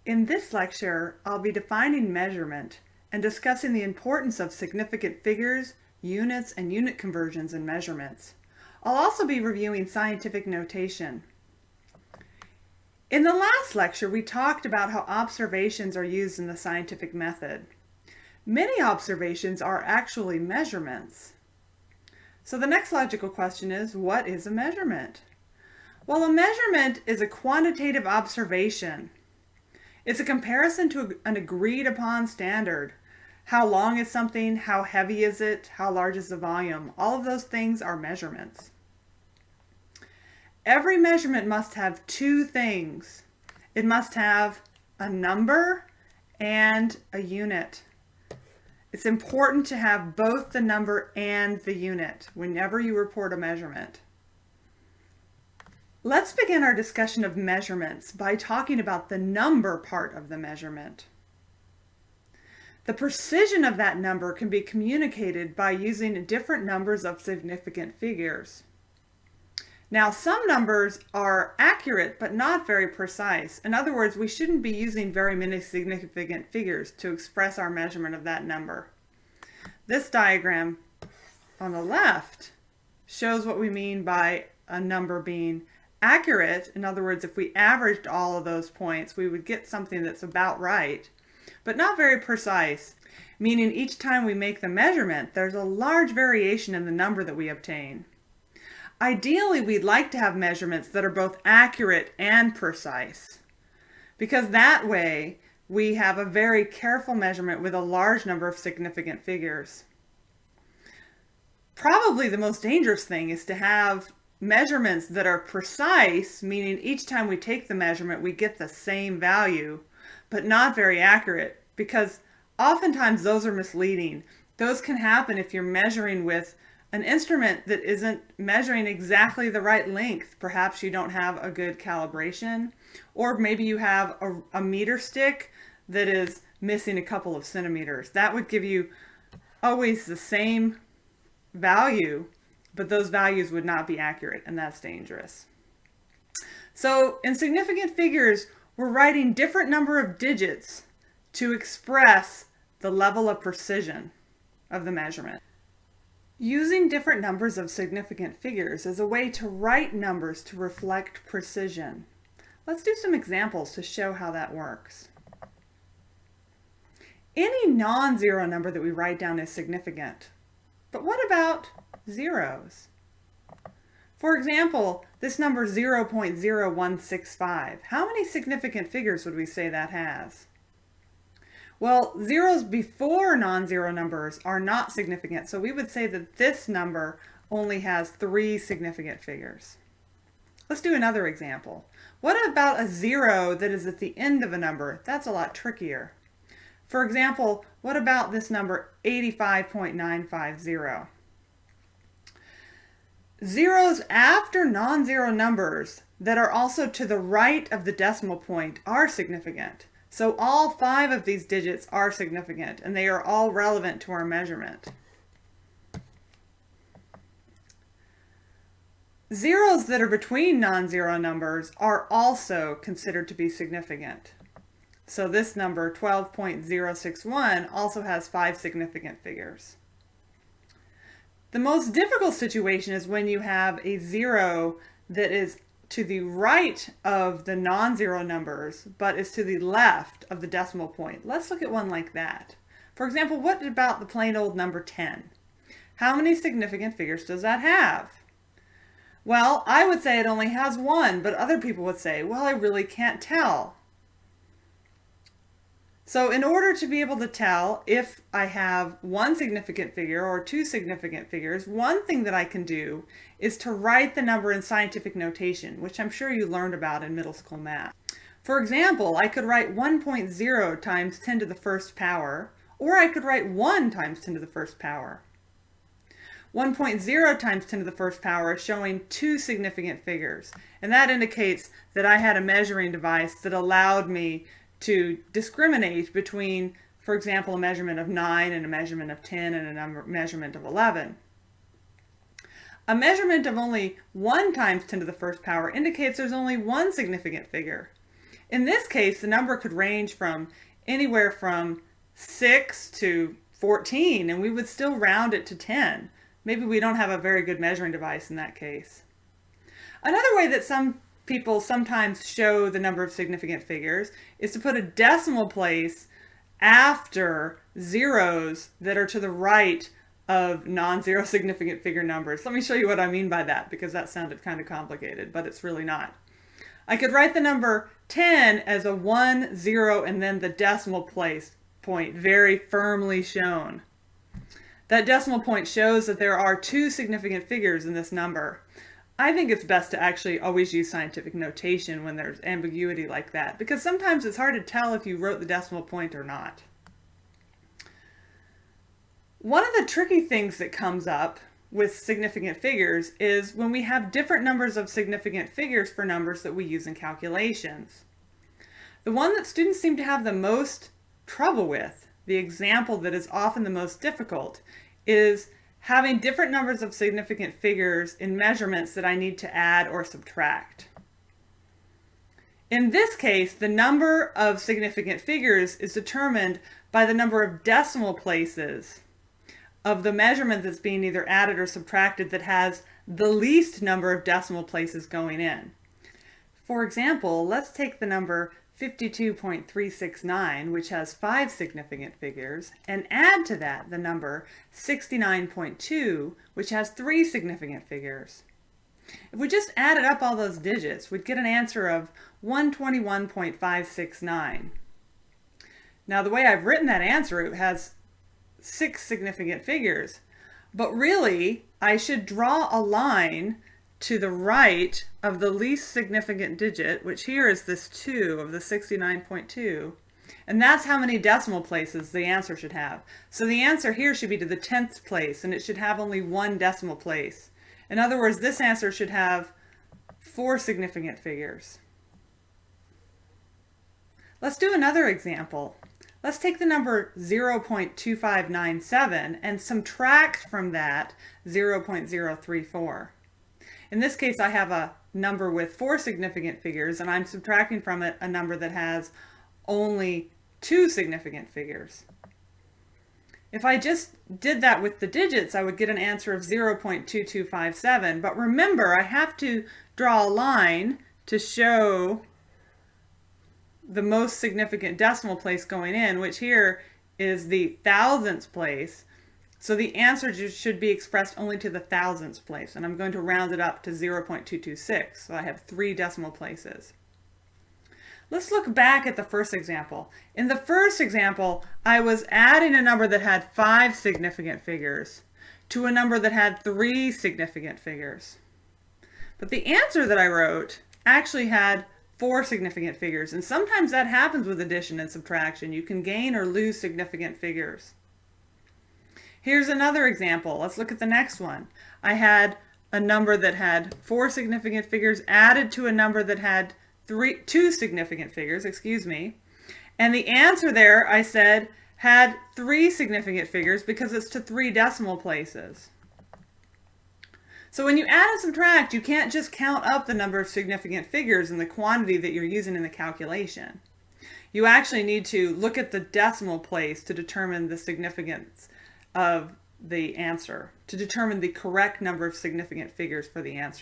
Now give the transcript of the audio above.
In this lecture, I'll be defining measurement and discussing the importance of significant figures, units, and unit conversions in measurements. I'll also be reviewing scientific notation. In the last lecture, we talked about how observations are used in the scientific method. Many observations are actually measurements. So the next logical question is, what is a measurement? Well, a measurement is a quantitative observation. It's a comparison to an agreed upon standard. How long is something? How heavy is it? How large is the volume? All of those things are measurements. Every measurement must have two things. It must have a number and a unit. It's important to have both the number and the unit whenever you report a measurement. Let's begin our discussion of measurements by talking about the number part of the measurement. The precision of that number can be communicated by using different numbers of significant figures. Now, some numbers are accurate but not very precise. In other words, we shouldn't be using very many significant figures to express our measurement of that number. This diagram on the left shows what we mean by a number being accurate. In other words, if we averaged all of those points, we would get something that's about right, but not very precise, meaning each time we make the measurement, there's a large variation in the number that we obtain. Ideally, we'd like to have measurements that are both accurate and precise, because that way we have a very careful measurement with a large number of significant figures. Probably the most dangerous thing is to have measurements that are precise, meaning each time we take the measurement we get the same value, but not very accurate, because oftentimes those are misleading. Those can happen if you're measuring with an instrument that isn't measuring exactly the right length. Perhaps you don't have a good calibration, or maybe you have a meter stick that is missing a couple of centimeters. That would give you always the same value, but those values would not be accurate, and that's dangerous. So in significant figures, we're writing different number of digits to express the level of precision of the measurement. Using different numbers of significant figures is a way to write numbers to reflect precision. Let's do some examples to show how that works. Any non-zero number that we write down is significant. But what about zeros? For example, this number 0.0165. How many significant figures would we say that has? Well, zeros before non-zero numbers are not significant, so we would say that this number only has 3 significant figures. Let's do another example. What about a zero that is at the end of a number? That's a lot trickier. For example, what about this number 85.950? Zeros after non-zero numbers that are also to the right of the decimal point are significant. So all 5 of these digits are significant, and they are all relevant to our measurement. Zeros that are between non-zero numbers are also considered to be significant. So this number 12.061 also has 5 significant figures. The most difficult situation is when you have a zero that is to the right of the non-zero numbers, but is to the left of the decimal point. Let's look at one like that. For example, what about the plain old number 10? How many significant figures does that have? Well, I would say it only has 1, but other people would say, well, I really can't tell. So in order to be able to tell if I have 1 significant figure or 2 significant figures, one thing that I can do is to write the number in scientific notation, which I'm sure you learned about in middle school math. For example, I could write 1.0 times 10 to the first power, or I could write 1 times 10 to the first power. 1.0 times 10 to the first power is showing 2 significant figures, and that indicates that I had a measuring device that allowed me to discriminate between, for example, a measurement of 9 and a measurement of 10 and a measurement of 11. A measurement of only 1 times 10 to the first power indicates there's only 1 significant figure. In this case, the number could range from anywhere from 6 to 14, and we would still round it to 10. Maybe we don't have a very good measuring device in that case. Another way that some people sometimes show the number of significant figures is to put a decimal place after zeros that are to the right of non-zero significant figure numbers. Let me show you what I mean by that, because that sounded kind of complicated, but it's really not. I could write the number 10 as a 1, 0, and then the decimal place point very firmly shown. That decimal point shows that there are 2 significant figures in this number. I think it's best to actually always use scientific notation when there's ambiguity like that, because sometimes it's hard to tell if you wrote the decimal point or not. One of the tricky things that comes up with significant figures is when we have different numbers of significant figures for numbers that we use in calculations. The one that students seem to have the most trouble with, the example that is often the most difficult, is having different numbers of significant figures in measurements that I need to add or subtract. In this case, the number of significant figures is determined by the number of decimal places of the measurement that's being either added or subtracted that has the least number of decimal places going in. For example, let's take the number 52.369, which has 5 significant figures, and add to that the number 69.2, which has 3 significant figures. If we just added up all those digits, we'd get an answer of 121.569. Now, the way I've written that answer, it has 6 significant figures, but really I should draw a line to the right of the least significant digit, which here is this 2 of the 69.2, and that's how many decimal places the answer should have. So the answer here should be to the 10th place, and it should have only 1 decimal place. In other words, this answer should have 4 significant figures. Let's do another example. Let's take the number 0.2597 and subtract from that 0.034. In this case, I have a number with 4 significant figures, and I'm subtracting from it a number that has only 2 significant figures. If I just did that with the digits, I would get an answer of 0.2257. But remember, I have to draw a line to show the most significant decimal place going in, which here is the thousandths place. So the answer should be expressed only to the thousandths place, and I'm going to round it up to 0.226, so I have 3 decimal places. Let's look back at the first example. In the first example, I was adding a number that had 5 significant figures to a number that had 3 significant figures. But the answer that I wrote actually had 4 significant figures, and sometimes that happens with addition and subtraction. You can gain or lose significant figures. Here's another example. Let's look at the next one. I had a number that had 4 significant figures added to a number that had 2 significant figures, and the answer there, I said, had 3 significant figures because it's to 3 decimal places. So when you add and subtract, you can't just count up the number of significant figures and the quantity that you're using in the calculation. You actually need to look at the decimal place to determine the significance of the answer, to determine the correct number of significant figures for the answer.